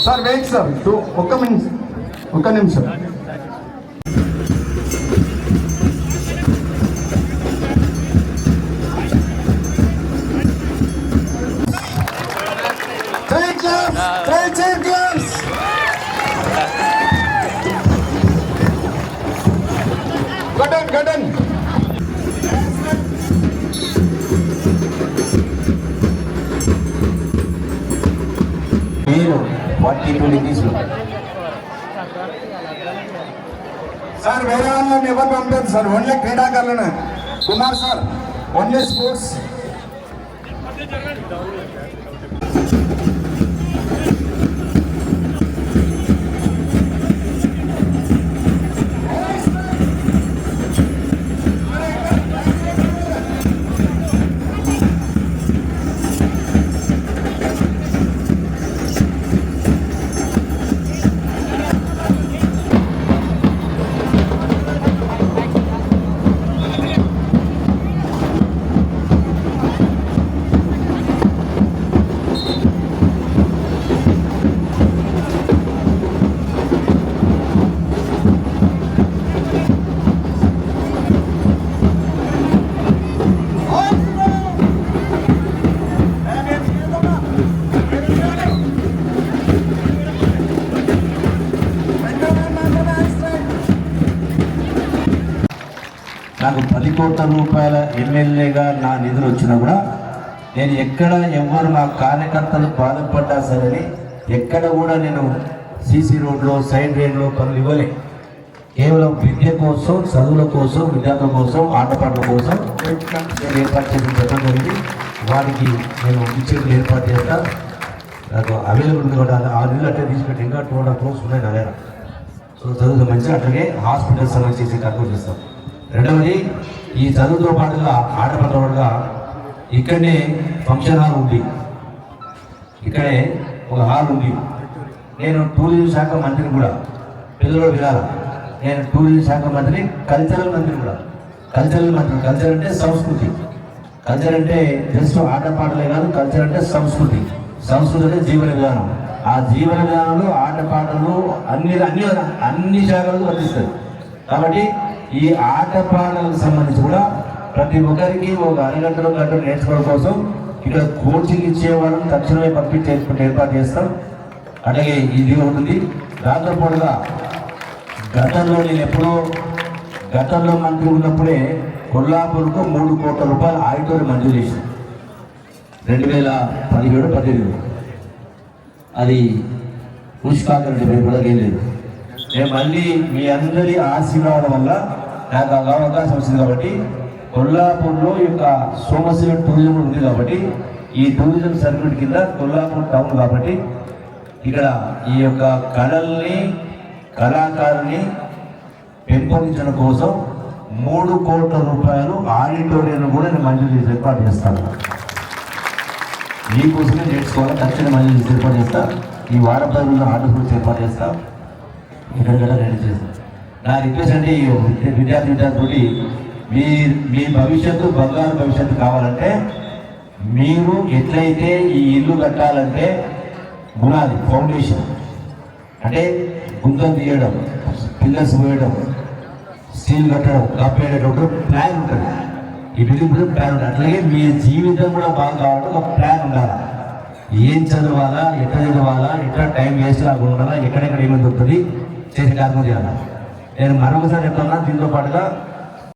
Sir wait sir ఒక్క నిమిషం గడన్ మీరు 42 డిగ్రీస్లో సార్ వేరే వాళ్ళని ఎవరు పంపలేదు సార్, ఓన్లీ క్రీడాకారులను. Kumar sir only sports. నాకు 10 కోట్ల రూపాయల ఎమ్మెల్యేగా నా నిధులు వచ్చినా కూడా నేను ఎక్కడ ఎవరు మా కార్యకర్తలు బాధపడ్డా సరే ఎక్కడ కూడా నేను సీసీ రోడ్లో సైడ్ రేడ్లో పనులు ఇవ్వలే. కేవలం విద్య కోసం, చదువుల కోసం, విద్యార్థుల కోసం, ఆటపాటల కోసం నేను ఏర్పాటు చేసిన చెప్పడం జరిగింది. వారికి నేను ఇచ్చేది ఏర్పాటు చేస్తా. నాకు అవైలబుల్ ఉంది కూడా ఆ నిధులు అట్టే తీసుకెట్టి ఇంకా 200 crores ఉన్నాయి నా దగ్గర. సో చదువుతో మంచిగా అట్లాగే హాస్పిటల్ సమస్య చేసి కన్వర్ట్ చేస్తాం. రెండవది, ఈ చదువుతో పాటుగా ఆటపాటగా ఇక్కడనే ఫంక్షన్ హాల్ ఉంది, ఇక్కడే ఒక హాల్ ఉంది. నేను టూరిజం శాఖ మంత్రిని కూడా, పిల్లలు వినాల, నేను టూరిజం శాఖ మంత్రిని, కల్చరల్ మంత్రి కూడా. కల్చరల్ మంత్రి, కల్చర్ అంటే సంస్కృతి, కల్చర్ అంటే జస్ట్ ఆటపాటలే కాదు, కల్చర్ అంటే సంస్కృతి, సంస్కృతి అంటే జీవన విధానం. ఆ జీవన విధానంలో ఆటపాటలు అన్ని శాఖలకు వర్తిస్తుంది. కాబట్టి ఈ ఆటపాటలకు సంబంధించి కూడా ప్రతి ఒక్కరికి ఒక అరగంటలో గంటలు నేర్చుకోవడం కోసం ఇక్కడ కోచింగ్ ఇచ్చేవాళ్ళని తక్షణమే పంపించేసుకుంటే ఏర్పాటు చేస్తాం. అలాగే ఇది ఉంటుంది. దాంతో పాటుగా గతంలో నేను గతంలో మంత్రి ఉన్నప్పుడే కొల్లాపూర్కు 3 కోట్ల రూపాయలు ఆడిటోరియం మంజూరు చేసింది 2017-18. అది పుష్కాకరెడ్డి పేరు కూడా ఏం లేదు. నేను మళ్ళీ మీ అందరి ఆశీర్వాదం వల్ల నాకు అవకాశం వచ్చింది కాబట్టి కొల్లాపూర్లో ఈ యొక్క సోమశిల టూరిజం ఉంది కాబట్టి ఈ టూరిజం సర్క్యూట్ కింద కొల్లాపూర్ టౌన్ కాబట్టి ఇక్కడ ఈ యొక్క కళల్ని, కళాకారుని పెంపొందించడం కోసం 3 కోట్ల రూపాయలు ఆడిటోరియం కూడా నేను మంజూరు చేసి ఏర్పాటు చేస్తాను. మీకోసమే నేర్చుకోవాలి, తక్షణ మంజూరు చేసి ఏర్పాటు చేస్తా. ఈ వారం 10 రోజుల్లో ఆటోస్ ఏర్పాటు చేస్తా, ఎక్కడికక్కడ రెడీ చేస్తాం. నా రిక్వెస్ట్ అంటే ఈ విద్యార్థులతోటి మీ భవిష్యత్తు, బంగారు భవిష్యత్తు కావాలంటే మీరు ఎట్లయితే ఈ ఇల్లు కట్టాలంటే గుణాది ఫౌండేషన్ అంటే గుంతం తీయడం, పిల్లర్స్ పోయడం, స్టీల్ కట్టడం, కప్పేటప్పుడు ప్లాన్ ఉంటుంది. ఈ బిల్డింగ్ కూడా ప్లాన్ ఉంటుంది. అట్లాగే మీ జీవితం కూడా బాగా కావాలంటే ఒక ప్లాన్ ఉండాలి. ఏం చదవాలా, ఎట్లా చదవాలా, ఎట్లా టైం వేస్ట్ కాకుండా ఉండాలా, ఎక్కడెక్కడ ఏమైనా దొరుకుతుంది చేసే కార్యక్రమం చేయాలి. నేను మరొకసారి చెప్తున్నా, దీంతో పాటుగా